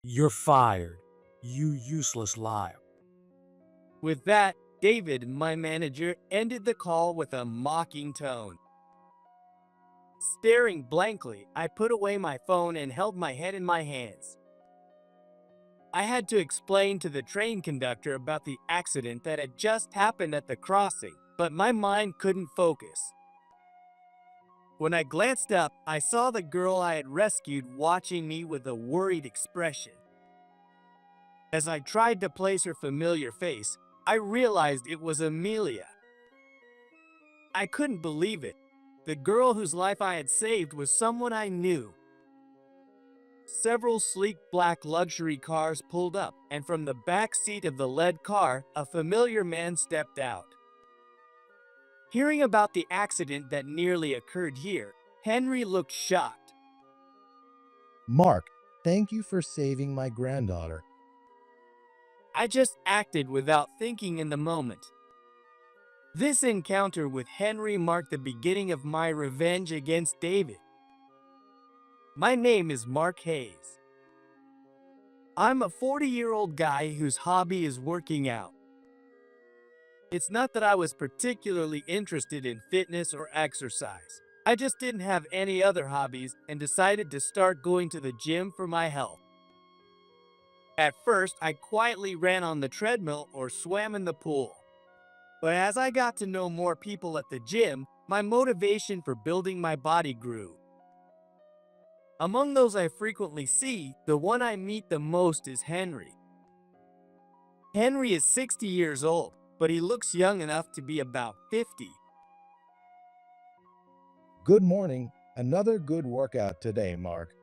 You're fired, you useless liar. With that, David, my manager, ended the call with a mocking tone. Staring blankly, I put away my phone and held my head in my hands. I had to explain to the train conductor about the accident that had just happened at the crossing, but my mind couldn't focus. When I glanced up, I saw the girl I had rescued watching me with a worried expression. As I tried to place her familiar face, I realized it was Amelia. I couldn't believe it. The girl whose life I had saved was someone I knew. Several sleek black luxury cars pulled up, and from the back seat of the lead car, a familiar man stepped out. Hearing about the accident that nearly occurred here, Henry looked shocked. Mark, thank you for saving my granddaughter. I just acted without thinking in the moment. This encounter with Henry marked the beginning of my revenge against David. My name is Mark Hayes. I'm a 40-year-old guy whose hobby is working out. It's not that I was particularly interested in fitness or exercise. I just didn't have any other hobbies and decided to start going to the gym for my health. At first, I quietly ran on the treadmill or swam in the pool. But as I got to know more people at the gym, my motivation for building my body grew. Among those I frequently see, the one I meet the most is Henry. Henry is 60 years old, but he looks young enough to be about 50. Good morning. Another good workout today, Mark.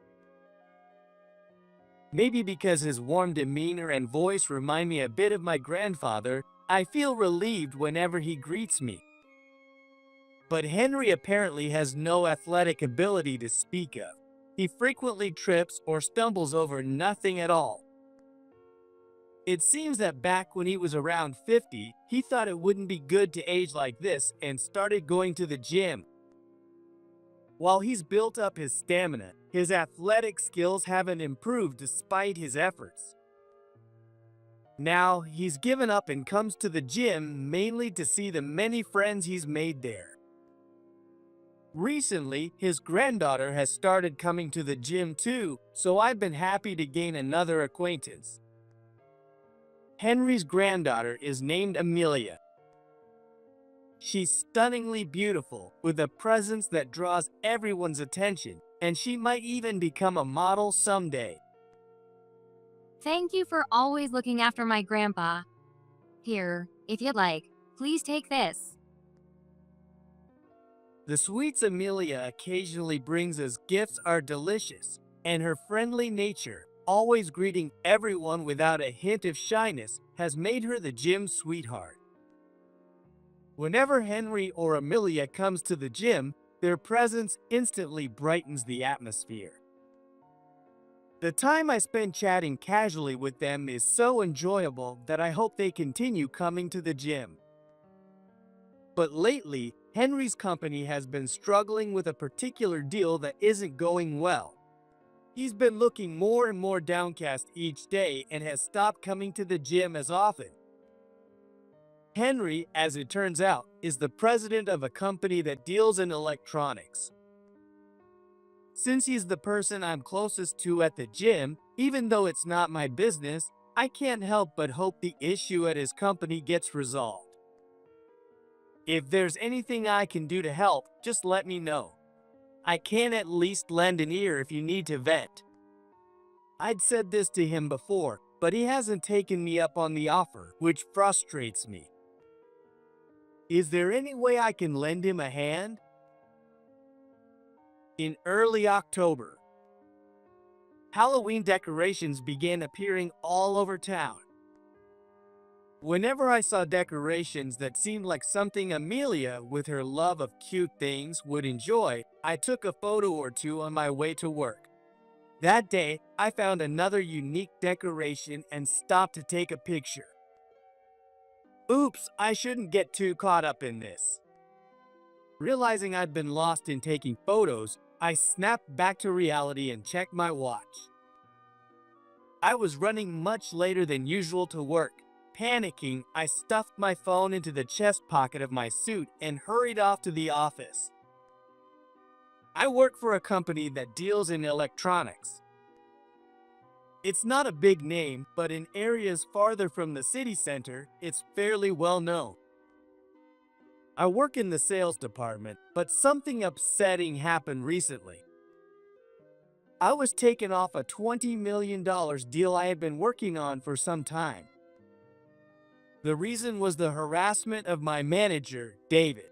Maybe because his warm demeanor and voice remind me a bit of my grandfather, I feel relieved whenever he greets me. But Henry apparently has no athletic ability to speak of. He frequently trips or stumbles over nothing at all. It seems that back when he was around 50, he thought it wouldn't be good to age like this and started going to the gym. While he's built up his stamina, his athletic skills haven't improved despite his efforts. Now, he's given up and comes to the gym mainly to see the many friends he's made there. Recently, his granddaughter has started coming to the gym too, so I've been happy to gain another acquaintance. Henry's granddaughter is named Amelia. She's stunningly beautiful, with a presence that draws everyone's attention, and she might even become a model someday. Thank you for always looking after my grandpa. Here, if you'd like, please take this. The sweets Amelia occasionally brings as gifts are delicious, and her friendly nature, always greeting everyone without a hint of shyness, has made her the gym sweetheart. Whenever Henry or Amelia comes to the gym, their presence instantly brightens the atmosphere. The time I spend chatting casually with them is so enjoyable that I hope they continue coming to the gym. But lately, Henry's company has been struggling with a particular deal that isn't going well. He's been looking more and more downcast each day and has stopped coming to the gym as often. Henry, as it turns out, is the president of a company that deals in electronics. Since he's the person I'm closest to at the gym, even though it's not my business, I can't help but hope the issue at his company gets resolved. If there's anything I can do to help, just let me know. I can at least lend an ear if you need to vent. I'd said this to him before, but he hasn't taken me up on the offer, which frustrates me. Is there any way I can lend him a hand? In early October, Halloween decorations began appearing all over town. Whenever I saw decorations that seemed like something Amelia, with her love of cute things, would enjoy, I took a photo or two on my way to work. That day, I found another unique decoration and stopped to take a picture. Oops, I shouldn't get too caught up in this. Realizing I'd been lost in taking photos, I snapped back to reality and checked my watch. I was running much later than usual to work. Panicking, I stuffed my phone into the chest pocket of my suit and hurried off to the office. I work for a company that deals in electronics. It's not a big name, but in areas farther from the city center, it's fairly well known. I work in the sales department, but something upsetting happened recently. I was taken off a $20 million deal I had been working on for some time. The reason was the harassment of my manager, David.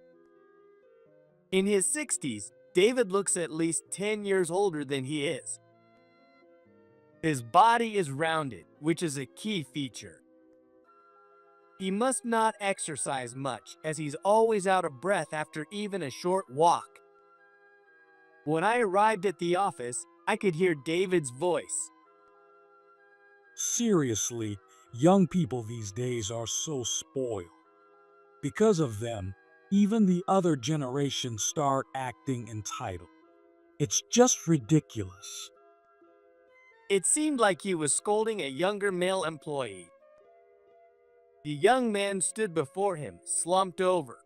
In his 60s, David looks at least 10 years older than he is. His body is rounded, which is a key feature. He must not exercise much, as he's always out of breath after even a short walk. When I arrived at the office, I could hear David's voice. Seriously, young people these days are so spoiled. Because of them, even the other generations start acting entitled. It's just ridiculous. It seemed like he was scolding a younger male employee. The young man stood before him, slumped over.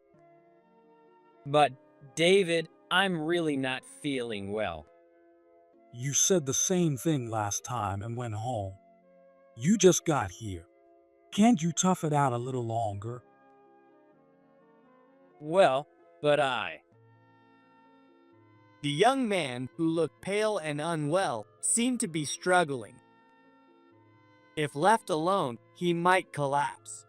But, David, I'm really not feeling well. You said the same thing last time and went home. You just got here. Can't you tough it out a little longer? Well, but The young man, who looked pale and unwell, seemed to be struggling. If left alone, he might collapse.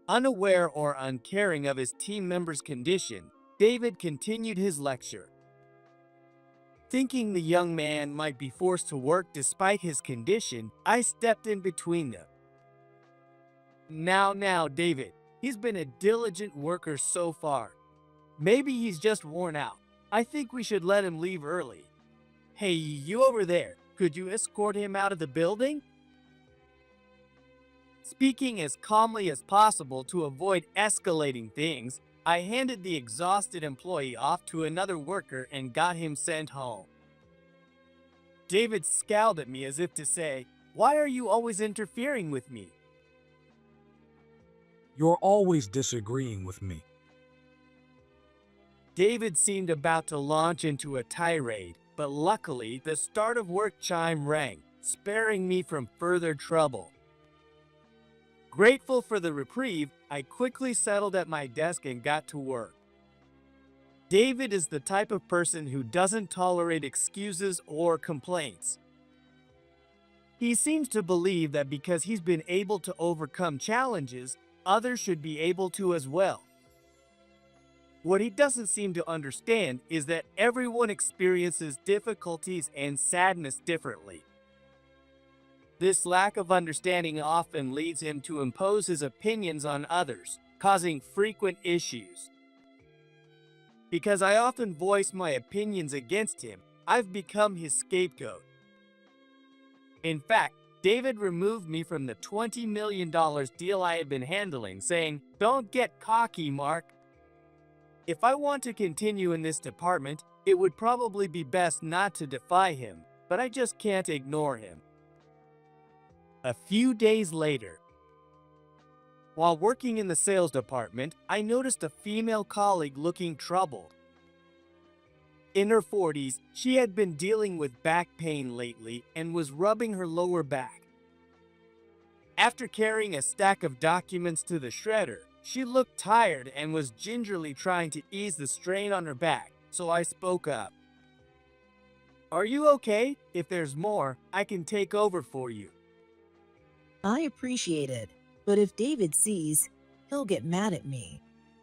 Unaware or uncaring of his team member's condition, David continued his lecture. Thinking the young man might be forced to work despite his condition, I stepped in between them. Now, David, he's been a diligent worker so far. Maybe he's just worn out. I think we should let him leave early. Hey, you over there, could you escort him out of the building? Speaking as calmly as possible to avoid escalating things, I handed the exhausted employee off to another worker and got him sent home. David scowled at me as if to say, "Why are you always interfering with me?" You're always disagreeing with me. David seemed about to launch into a tirade, but luckily the start of work chime rang, sparing me from further trouble. Grateful for the reprieve, I quickly settled at my desk and got to work. David is the type of person who doesn't tolerate excuses or complaints. He seems to believe that because he's been able to overcome challenges, others should be able to as well. What he doesn't seem to understand is that everyone experiences difficulties and sadness differently. This lack of understanding often leads him to impose his opinions on others, causing frequent issues. Because I often voice my opinions against him, I've become his scapegoat. In fact, David removed me from the $20 million deal I had been handling, saying, "Don't get cocky, Mark. If I want to continue in this department, it would probably be best not to defy him, but I just can't ignore him." A few days later, while working in the sales department, I noticed a female colleague looking troubled. In her 40s, she had been dealing with back pain lately and was rubbing her lower back. After carrying a stack of documents to the shredder, she looked tired and was gingerly trying to ease the strain on her back, so I spoke up. "Are you okay? If there's more, I can take over for you." I appreciate it, but if David sees, he'll get mad at me.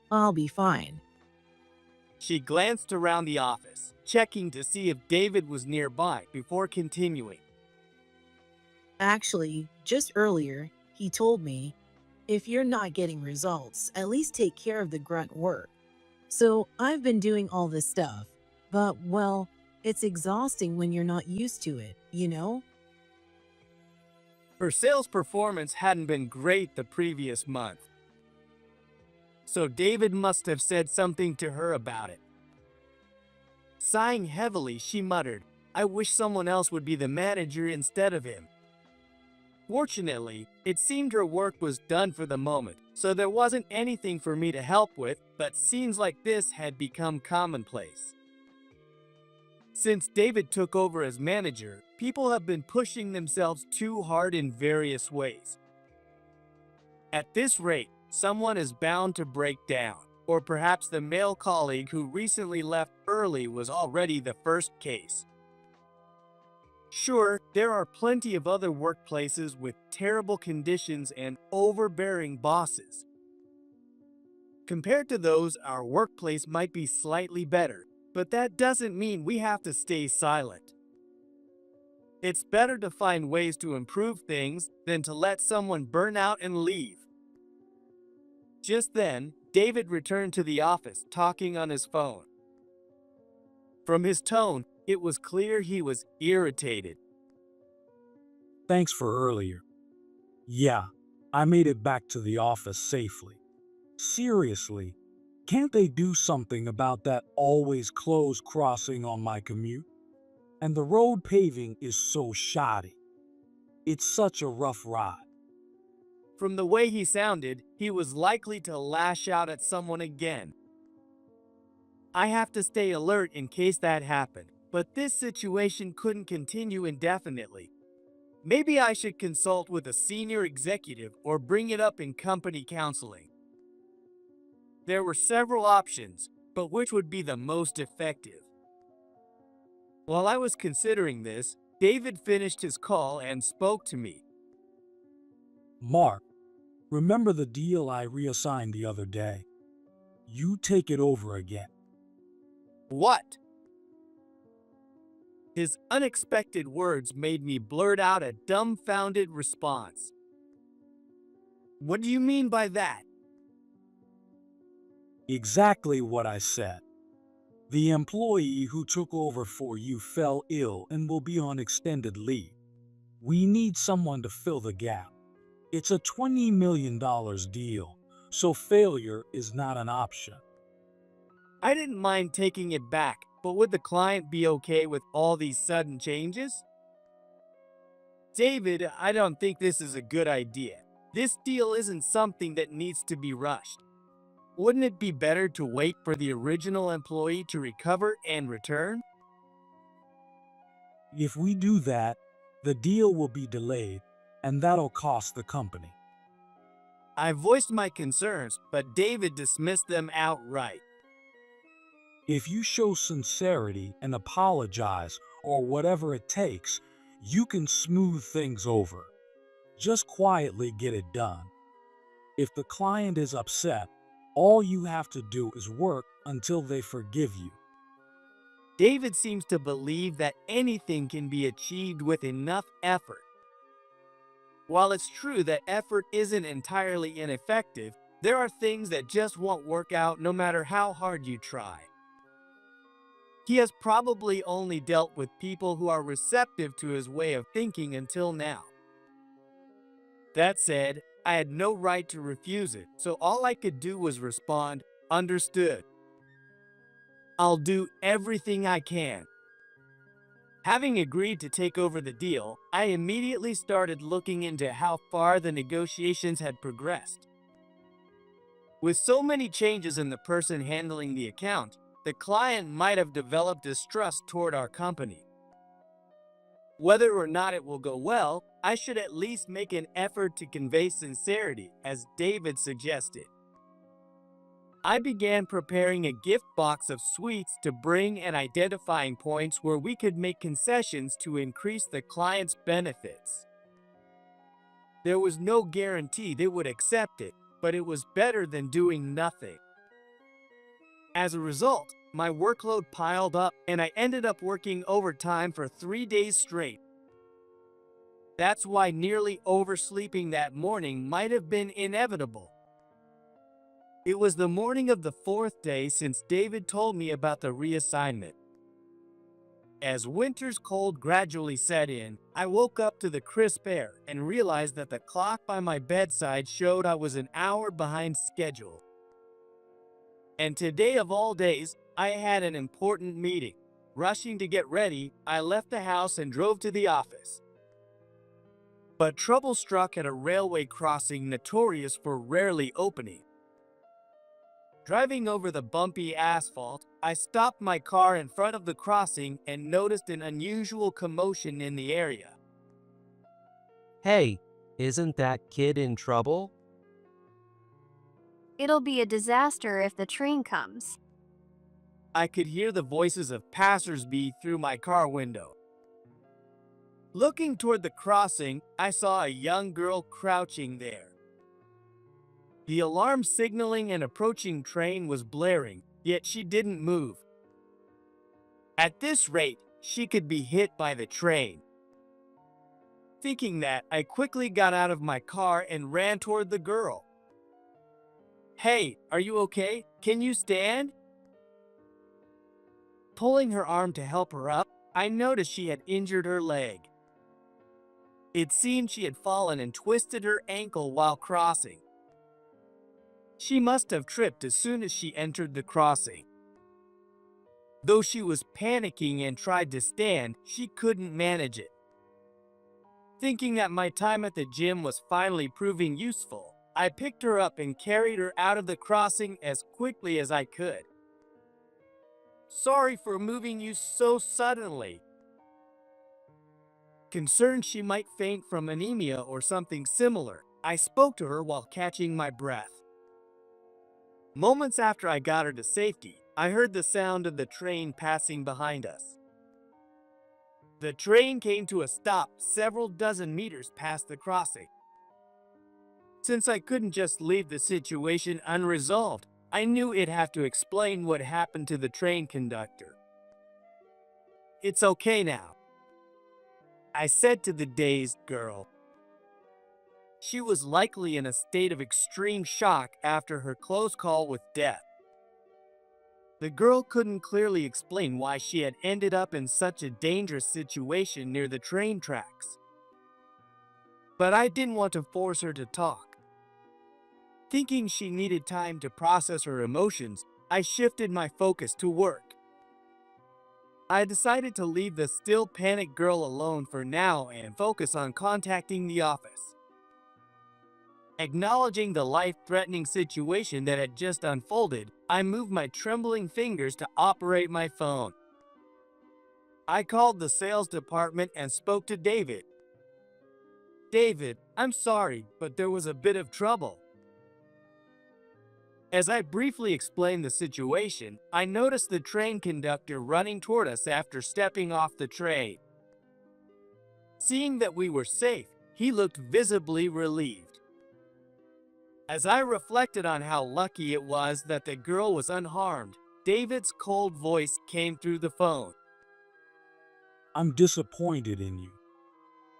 I'll be fine. She glanced around the office, checking to see if David was nearby before continuing. Actually, just earlier, he told me, if you're not getting results, at least take care of the grunt work. So I've been doing all this stuff, but well, it's exhausting when you're not used to it, you know? Her sales performance hadn't been great the previous month, so David must have said something to her about it. Sighing heavily, she muttered, "I wish someone else would be the manager instead of him. Fortunately, it seemed her work was done for the moment, so there wasn't anything for me to help with, but scenes like this had become commonplace. Since David took over as manager, people have been pushing themselves too hard in various ways. At this rate, someone is bound to break down, or perhaps the male colleague who recently left early was already the first case. Sure, there are plenty of other workplaces with terrible conditions and overbearing bosses. Compared to those, our workplace might be slightly better, but that doesn't mean we have to stay silent. It's better to find ways to improve things than to let someone burn out and leave. Just then, David returned to the office, talking on his phone. From his tone, it was clear he was irritated. Thanks for earlier. Yeah, I made it back to the office safely. Seriously, can't they do something about that always closed crossing on my commute? And the road paving is so shoddy. It's such a rough ride. From the way he sounded, he was likely to lash out at someone again. I have to stay alert in case that happened, but this situation couldn't continue indefinitely. Maybe I should consult with a senior executive or bring it up in company counseling. There were several options, but which would be the most effective? While I was considering this, David finished his call and spoke to me. Mark, remember the deal I reassigned the other day? You take it over again. What? His unexpected words made me blurt out a dumbfounded response. What do you mean by that? Exactly what I said. The employee who took over for you fell ill and will be on extended leave. We need someone to fill the gap. It's a $20 million deal, so failure is not an option. I didn't mind taking it back, but would the client be okay with all these sudden changes? David, I don't think this is a good idea. This deal isn't something that needs to be rushed. Wouldn't it be better to wait for the original employee to recover and return? If we do that, the deal will be delayed, and that'll cost the company. I voiced my concerns, but David dismissed them outright. If you show sincerity and apologize, or whatever it takes, you can smooth things over. Just quietly get it done. If the client is upset, all you have to do is work until they forgive you. David seems to believe that anything can be achieved with enough effort. While it's true that effort isn't entirely ineffective, there are things that just won't work out no matter how hard you try. He has probably only dealt with people who are receptive to his way of thinking until now. That said, I had no right to refuse it, so all I could do was respond, "Understood. I'll do everything I can." Having agreed to take over the deal, I immediately started looking into how far the negotiations had progressed. With so many changes in the person handling the account, the client might have developed distrust toward our company. Whether or not it will go well, I should at least make an effort to convey sincerity, as David suggested. I began preparing a gift box of sweets to bring and identifying points where we could make concessions to increase the client's benefits. There was no guarantee they would accept it, but it was better than doing nothing. As a result, my workload piled up and I ended up working overtime for 3 days straight. That's why nearly oversleeping that morning might have been inevitable. It was the morning of the 4th day since David told me about the reassignment. As winter's cold gradually set in, I woke up to the crisp air and realized that the clock by my bedside showed I was an hour behind schedule. And today of all days, I had an important meeting. Rushing to get ready, I left the house and drove to the office. But trouble struck at a railway crossing notorious for rarely opening. Driving over the bumpy asphalt, I stopped my car in front of the crossing and noticed an unusual commotion in the area. Hey, isn't that kid in trouble? It'll be a disaster if the train comes. I could hear the voices of passers-by through my car window. Looking toward the crossing, I saw a young girl crouching there. The alarm signaling an approaching train was blaring, yet she didn't move. At this rate, she could be hit by the train. Thinking that, I quickly got out of my car and ran toward the girl. "Hey, are you okay? Can you stand?" Pulling her arm to help her up, I noticed she had injured her leg. It seemed she had fallen and twisted her ankle while crossing. She must have tripped as soon as she entered the crossing. Though she was panicking and tried to stand, she couldn't manage it. Thinking that my time at the gym was finally proving useful, I picked her up and carried her out of the crossing as quickly as I could. "Sorry for moving you so suddenly." Concerned she might faint from anemia or something similar, I spoke to her while catching my breath. Moments after I got her to safety, I heard the sound of the train passing behind us. The train came to a stop several dozen meters past the crossing. Since I couldn't just leave the situation unresolved, I knew it'd have to explain what happened to the train conductor. "It's okay now," I said to the dazed girl. She was likely in a state of extreme shock after her close call with death. The girl couldn't clearly explain why she had ended up in such a dangerous situation near the train tracks. But I didn't want to force her to talk. Thinking she needed time to process her emotions, I shifted my focus to work. I decided to leave the still panicked girl alone for now and focus on contacting the office. Acknowledging the life-threatening situation that had just unfolded, I moved my trembling fingers to operate my phone. I called the sales department and spoke to David. "David, I'm sorry, but there was a bit of trouble." As I briefly explained the situation, I noticed the train conductor running toward us after stepping off the train. Seeing that we were safe, he looked visibly relieved. As I reflected on how lucky it was that the girl was unharmed, David's cold voice came through the phone. "I'm disappointed in you.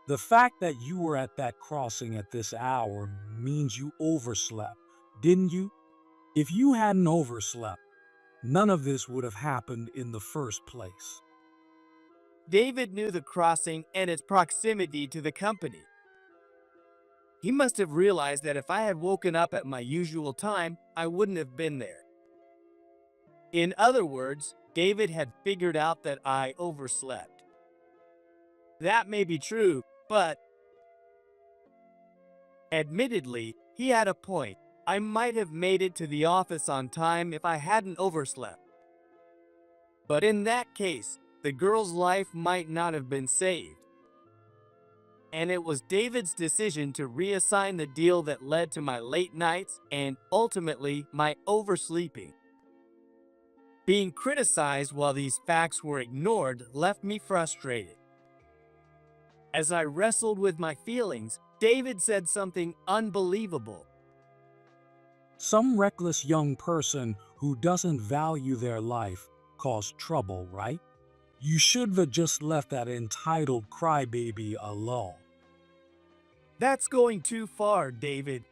The fact that you were at that crossing at this hour means you overslept, didn't you? If you hadn't overslept, none of this would have happened in the first place." David knew the crossing and its proximity to the company. He must have realized that if I had woken up at my usual time, I wouldn't have been there. In other words, David had figured out that I overslept. That may be true, but admittedly, he had a point. I might have made it to the office on time if I hadn't overslept. But in that case, the girl's life might not have been saved. And it was David's decision to reassign the deal that led to my late nights and, ultimately, my oversleeping. Being criticized while these facts were ignored left me frustrated. As I wrestled with my feelings, David said something unbelievable. Some reckless young person who doesn't value their life caused trouble, right? You should have just left that entitled crybaby alone. That's going too far, David.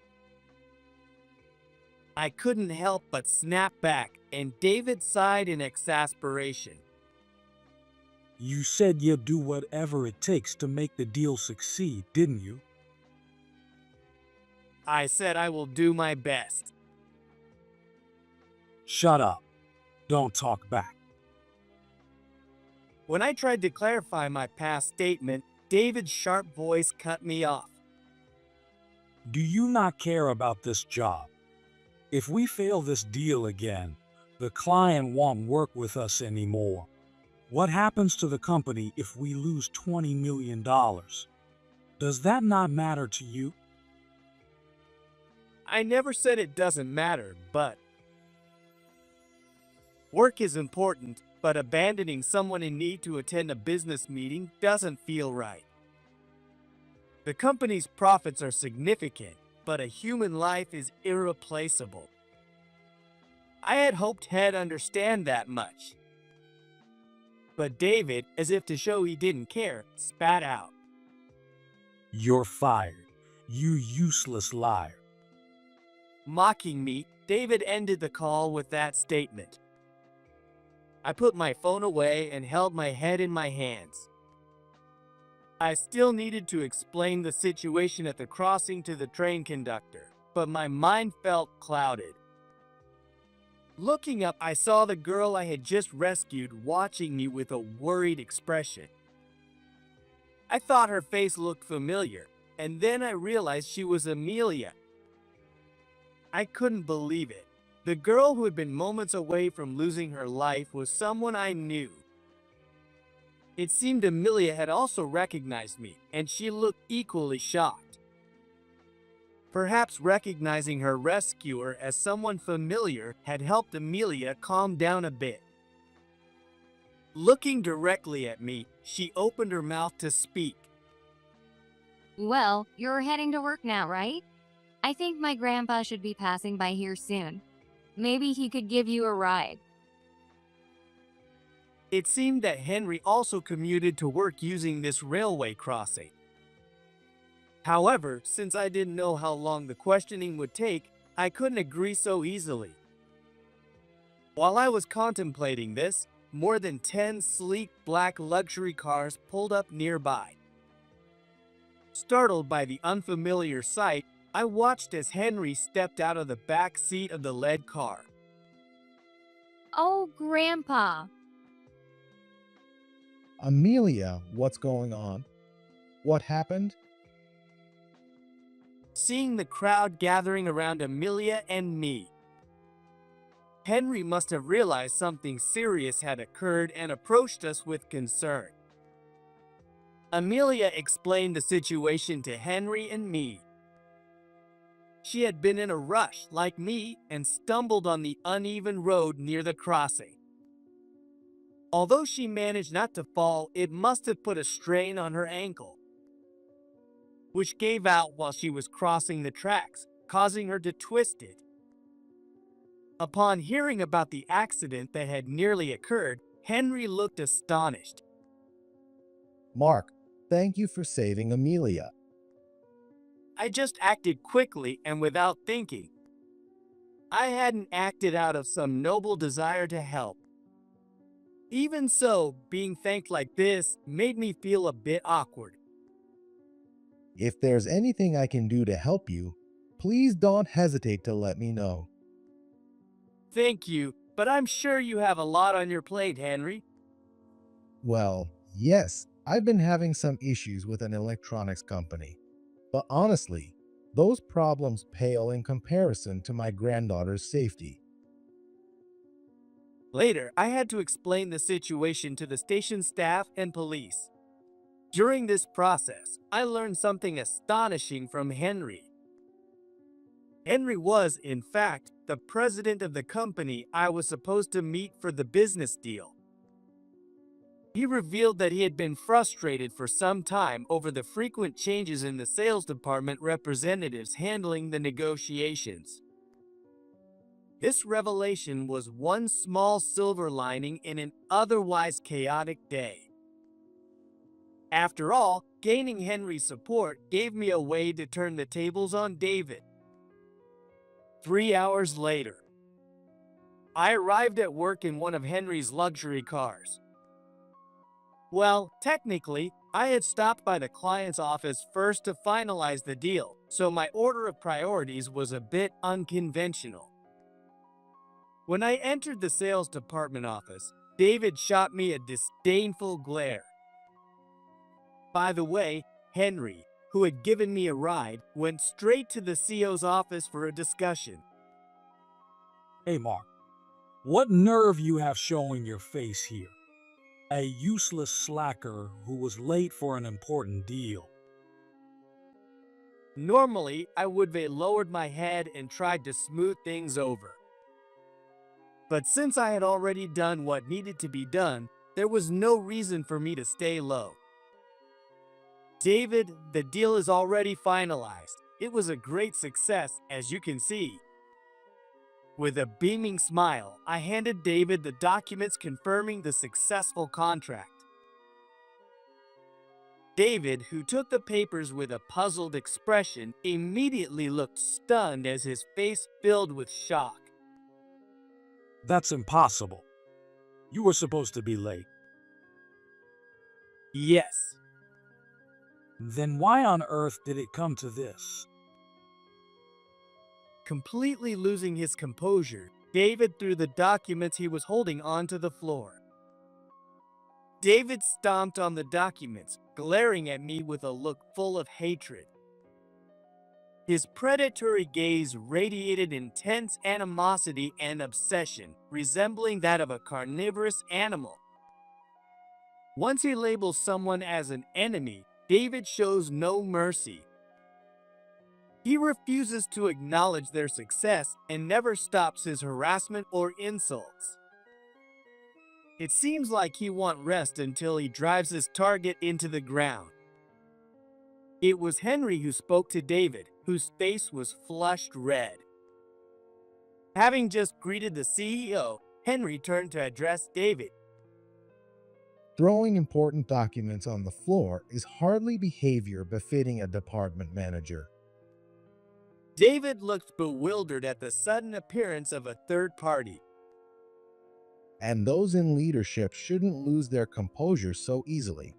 I couldn't help but snap back, and David sighed in exasperation. You said you'd do whatever it takes to make the deal succeed, didn't you? I said I will do my best. Shut up. Don't talk back. When I tried to clarify my past statement, David's sharp voice cut me off. Do you not care about this job? If we fail this deal again, the client won't work with us anymore. What happens to the company if we lose $20 million? Does that not matter to you? I never said it doesn't matter, but work is important, but abandoning someone in need to attend a business meeting doesn't feel right. The company's profits are significant, but a human life is irreplaceable. I had hoped he'd understand that much. But David, as if to show he didn't care, spat out. You're fired, you useless liar. Mocking me, David ended the call with that statement. I put my phone away and held my head in my hands. I still needed to explain the situation at the crossing to the train conductor, but my mind felt clouded. Looking up, I saw the girl I had just rescued watching me with a worried expression. I thought her face looked familiar, and then I realized she was Amelia. I couldn't believe it. The girl who had been moments away from losing her life was someone I knew. It seemed Amelia had also recognized me, and she looked equally shocked. Perhaps recognizing her rescuer as someone familiar had helped Amelia calm down a bit. Looking directly at me, she opened her mouth to speak. Well, you're heading to work now, right? I think my grandpa should be passing by here soon. Maybe he could give you a ride. It seemed that Henry also commuted to work using this railway crossing. However, since I didn't know how long the questioning would take, I couldn't agree so easily. While I was contemplating this, more than 10 sleek black luxury cars pulled up nearby. Startled by the unfamiliar sight, I watched as Henry stepped out of the back seat of the lead car. Oh, Grandpa. Amelia, what's going on? What happened? Seeing the crowd gathering around Amelia and me, Henry must have realized something serious had occurred and approached us with concern. Amelia explained the situation to Henry and me. She had been in a rush, like me, and stumbled on the uneven road near the crossing. Although she managed not to fall, it must have put a strain on her ankle, which gave out while she was crossing the tracks, causing her to twist it. Upon hearing about the accident that had nearly occurred, Henry looked astonished. Mark, thank you for saving Amelia. I just acted quickly and without thinking. I hadn't acted out of some noble desire to help. Even so, being thanked like this made me feel a bit awkward. If there's anything I can do to help you, please don't hesitate to let me know. Thank you, but I'm sure you have a lot on your plate, Henry. Well, yes, I've been having some issues with an electronics company. But honestly, those problems pale in comparison to my granddaughter's safety. Later, I had to explain the situation to the station staff and police. During this process, I learned something astonishing from Henry. Henry was, in fact, the president of the company I was supposed to meet for the business deal. He revealed that he had been frustrated for some time over the frequent changes in the sales department representatives handling the negotiations. This revelation was one small silver lining in an otherwise chaotic day. After all, gaining Henry's support gave me a way to turn the tables on David. 3 hours later, I arrived at work in one of Henry's luxury cars. Well, technically, I had stopped by the client's office first to finalize the deal, so my order of priorities was a bit unconventional. When I entered the sales department office, David shot me a disdainful glare. By the way, Henry, who had given me a ride, went straight to the CEO's office for a discussion. Hey, Mark, what nerve you have showing your face here? A useless slacker who was late for an important deal. Normally, I would have lowered my head and tried to smooth things over. But since I had already done what needed to be done, there was no reason for me to stay low. David, the deal is already finalized. It was a great success, as you can see. With a beaming smile, I handed David the documents confirming the successful contract. David, who took the papers with a puzzled expression, immediately looked stunned as his face filled with shock. That's impossible. You were supposed to be late. Yes. Then why on earth did it come to this? Completely losing his composure, David threw the documents he was holding onto the floor. David stomped on the documents, glaring at me with a look full of hatred. His predatory gaze radiated intense animosity and obsession, resembling that of a carnivorous animal. Once he labels someone as an enemy, David shows no mercy. He refuses to acknowledge their success and never stops his harassment or insults. It seems like he won't rest until he drives his target into the ground. It was Henry who spoke to David, whose face was flushed red. Having just greeted the CEO, Henry turned to address David. Throwing important documents on the floor is hardly behavior befitting a department manager. David looked bewildered at the sudden appearance of a third party. And those in leadership shouldn't lose their composure so easily.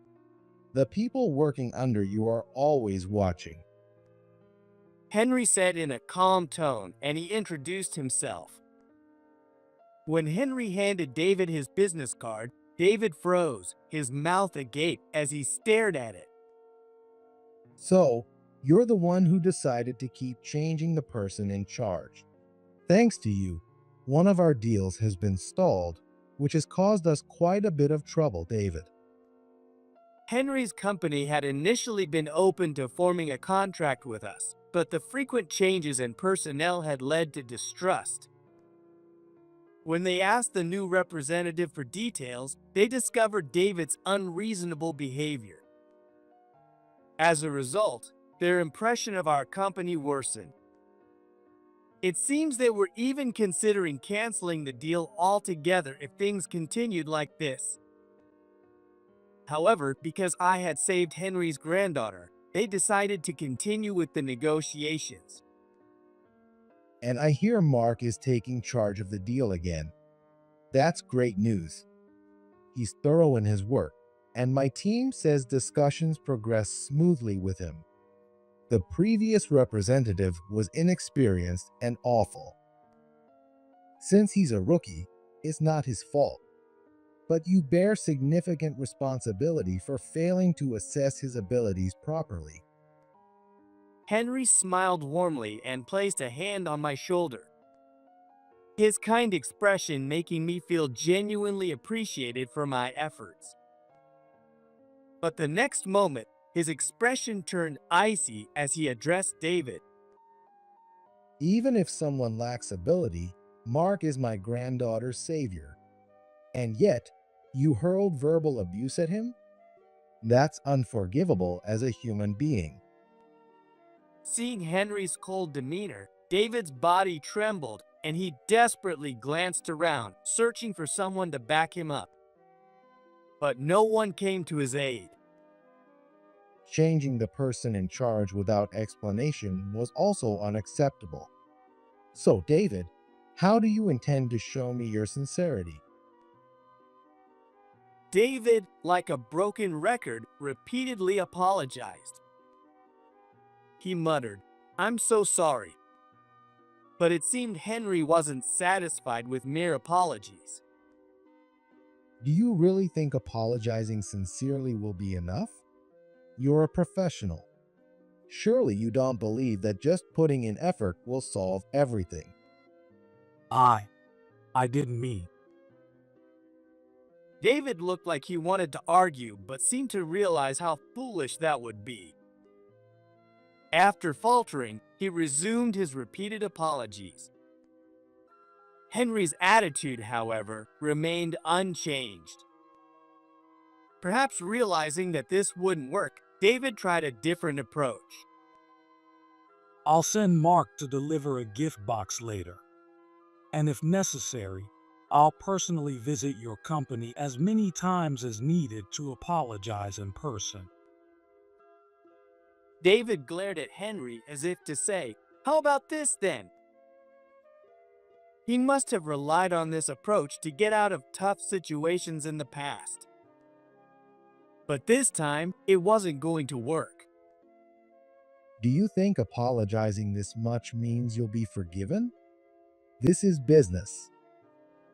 The people working under you are always watching. Henry said in a calm tone, and he introduced himself. When Henry handed David his business card, David froze, his mouth agape as he stared at it. So, you're the one who decided to keep changing the person in charge. Thanks to you, one of our deals has been stalled, which has caused us quite a bit of trouble, David. Henry's company had initially been open to forming a contract with us, but the frequent changes in personnel had led to distrust. When they asked the new representative for details, they discovered David's unreasonable behavior. As a result, their impression of our company worsened. It seems they were even considering canceling the deal altogether if things continued like this. However, because I had saved Henry's granddaughter, they decided to continue with the negotiations. And I hear Mark is taking charge of the deal again. That's great news. He's thorough in his work, and my team says discussions progress smoothly with him. The previous representative was inexperienced and awful. Since he's a rookie, it's not his fault. But you bear significant responsibility for failing to assess his abilities properly. Henry smiled warmly and placed a hand on my shoulder. His kind expression making me feel genuinely appreciated for my efforts. But the next moment, his expression turned icy as he addressed David. Even if someone lacks ability, Mark is my granddaughter's savior. And yet, you hurled verbal abuse at him? That's unforgivable as a human being. Seeing Henry's cold demeanor, David's body trembled and he desperately glanced around, searching for someone to back him up. But no one came to his aid. Changing the person in charge without explanation was also unacceptable. So, David, how do you intend to show me your sincerity? David, like a broken record, repeatedly apologized. He muttered, "I'm so sorry." But it seemed Henry wasn't satisfied with mere apologies. Do you really think apologizing sincerely will be enough? You're a professional. Surely you don't believe that just putting in effort will solve everything. I didn't mean. David looked like he wanted to argue, but seemed to realize how foolish that would be. After faltering, he resumed his repeated apologies. Henry's attitude, however, remained unchanged. Perhaps realizing that this wouldn't work, David tried a different approach. I'll send Mark to deliver a gift box later. And if necessary, I'll personally visit your company as many times as needed to apologize in person. David glared at Henry as if to say, "How about this then?" He must have relied on this approach to get out of tough situations in the past. But this time, it wasn't going to work. Do you think apologizing this much means you'll be forgiven? This is business.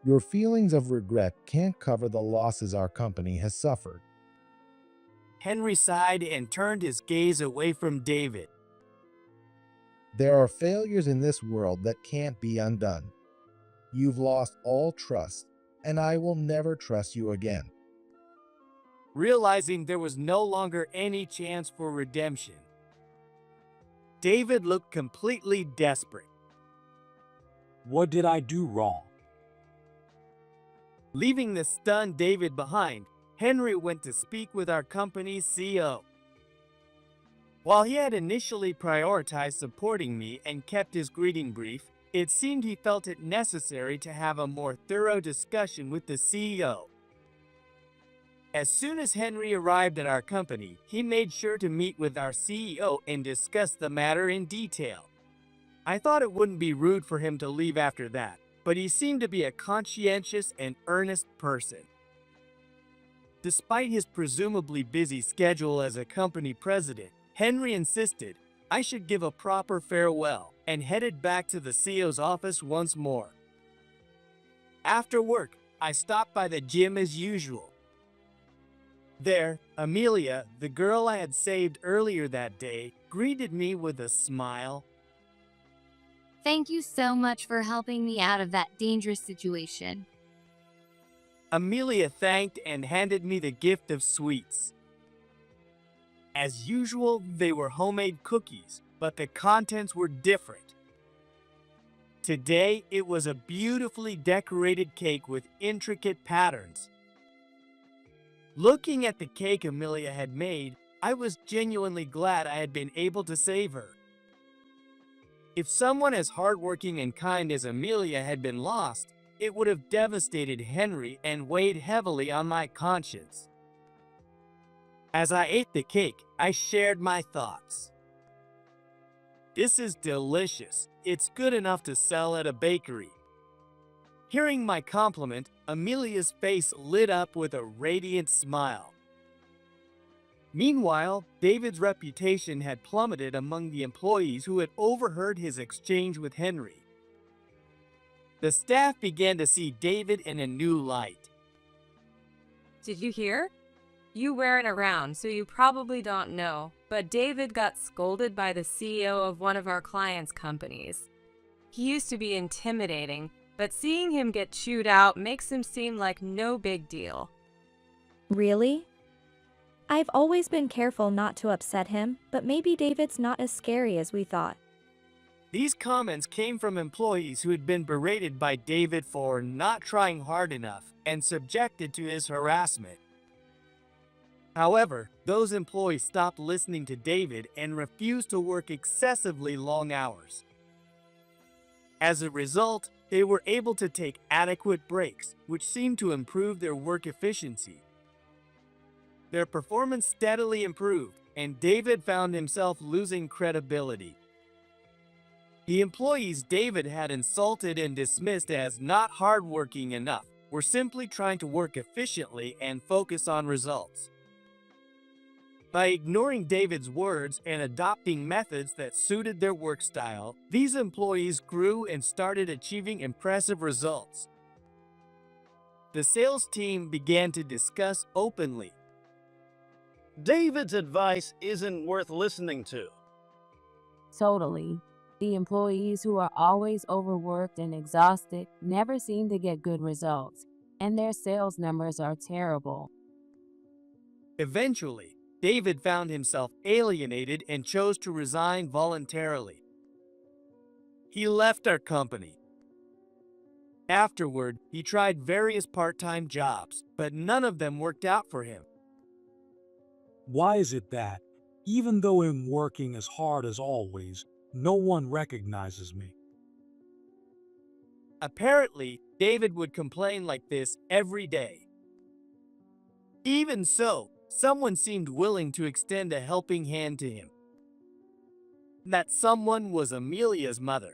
Your feelings of regret can't cover the losses our company has suffered. Henry sighed and turned his gaze away from David. There are failures in this world that can't be undone. You've lost all trust, and I will never trust you again. Realizing there was no longer any chance for redemption, David looked completely desperate. What did I do wrong? Leaving the stunned David behind, Henry went to speak with our company's CEO. While he had initially prioritized supporting me and kept his greeting brief, it seemed he felt it necessary to have a more thorough discussion with the CEO. As soon as Henry arrived at our company, he made sure to meet with our CEO and discuss the matter in detail. I thought it wouldn't be rude for him to leave after that, but he seemed to be a conscientious and earnest person. Despite his presumably busy schedule as a company president, Henry insisted I should give a proper farewell and headed back to the CEO's office once more. After work, I stopped by the gym as usual. There, Amelia, the girl I had saved earlier that day, greeted me with a smile. Thank you so much for helping me out of that dangerous situation. Amelia thanked and handed me the gift of sweets. As usual, they were homemade cookies, but the contents were different. Today, it was a beautifully decorated cake with intricate patterns. Looking at the cake Amelia had made, I was genuinely glad I had been able to save her. If someone as hardworking and kind as Amelia had been lost, it would have devastated Henry and weighed heavily on my conscience. As I ate the cake, I shared my thoughts. This is delicious. It's good enough to sell at a bakery. Hearing my compliment, Amelia's face lit up with a radiant smile. Meanwhile, David's reputation had plummeted among the employees who had overheard his exchange with Henry. The staff began to see David in a new light. Did you hear? You weren't around, so you probably don't know, but David got scolded by the CEO of one of our clients' companies. He used to be intimidating, but seeing him get chewed out makes him seem like no big deal. Really? I've always been careful not to upset him, but maybe David's not as scary as we thought. These comments came from employees who had been berated by David for not trying hard enough and subjected to his harassment. However, those employees stopped listening to David and refused to work excessively long hours. As a result, they were able to take adequate breaks, which seemed to improve their work efficiency. Their performance steadily improved, and David found himself losing credibility. The employees David had insulted and dismissed as not hardworking enough were simply trying to work efficiently and focus on results. By ignoring David's words and adopting methods that suited their work style, these employees grew and started achieving impressive results. The sales team began to discuss openly. David's advice isn't worth listening to. Totally. The employees who are always overworked and exhausted never seem to get good results, and their sales numbers are terrible. Eventually, David found himself alienated and chose to resign voluntarily. He left our company. Afterward, he tried various part-time jobs, but none of them worked out for him. Why is it that, even though I'm working as hard as always, no one recognizes me? Apparently, David would complain like this every day. Even so, someone seemed willing to extend a helping hand to him. That someone was Amelia's mother.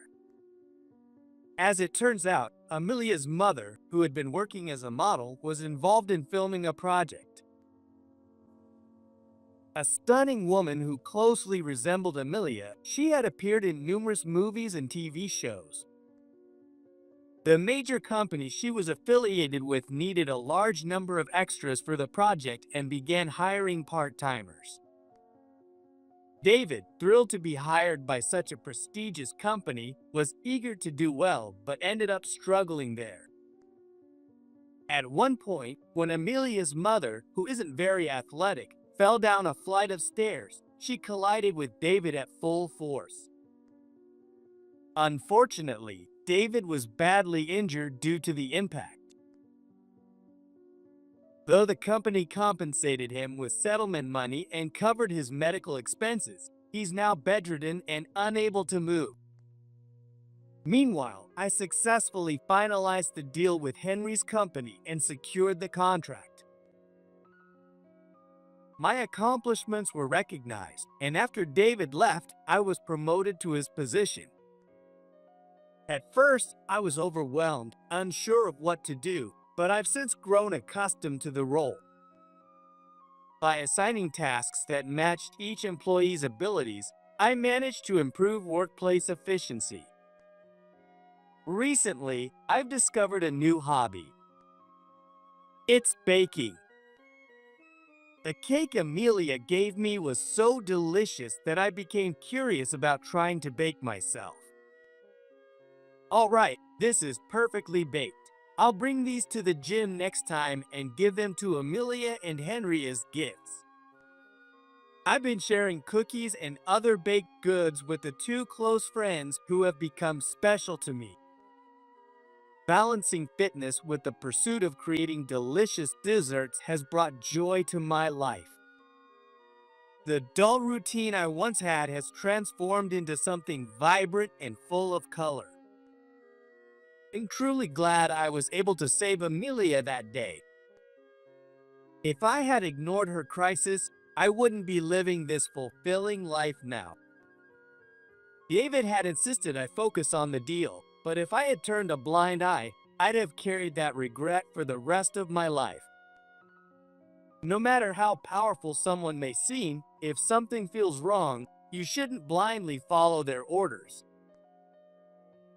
As it turns out, Amelia's mother, who had been working as a model, was involved in filming a project. A stunning woman who closely resembled Amelia, she had appeared in numerous movies and TV shows. The major company she was affiliated with needed a large number of extras for the project and began hiring part-timers. David, thrilled to be hired by such a prestigious company, was eager to do well but ended up struggling there. At one point, when Amelia's mother, who isn't very athletic, fell down a flight of stairs, she collided with David at full force. Unfortunately, David was badly injured due to the impact. Though the company compensated him with settlement money and covered his medical expenses, he's now bedridden and unable to move. Meanwhile, I successfully finalized the deal with Henry's company and secured the contract. My accomplishments were recognized, and after David left, I was promoted to his position. At first, I was overwhelmed, unsure of what to do, but I've since grown accustomed to the role. By assigning tasks that matched each employee's abilities, I managed to improve workplace efficiency. Recently, I've discovered a new hobby. It's baking. The cake Amelia gave me was so delicious that I became curious about trying to bake myself. Alright, this is perfectly baked. I'll bring these to the gym next time and give them to Amelia and Henry as gifts. I've been sharing cookies and other baked goods with the two close friends who have become special to me. Balancing fitness with the pursuit of creating delicious desserts has brought joy to my life. The dull routine I once had has transformed into something vibrant and full of color. I'm truly glad I was able to save Amelia that day. If I had ignored her crisis, I wouldn't be living this fulfilling life now. David had insisted I focus on the deal, but if I had turned a blind eye, I'd have carried that regret for the rest of my life. No matter how powerful someone may seem, if something feels wrong, you shouldn't blindly follow their orders.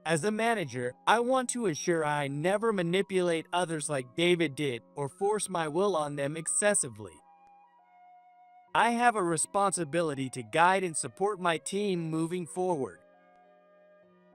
As a manager, I want to ensure I never manipulate others like David did or force my will on them excessively. I have a responsibility to guide and support my team moving forward.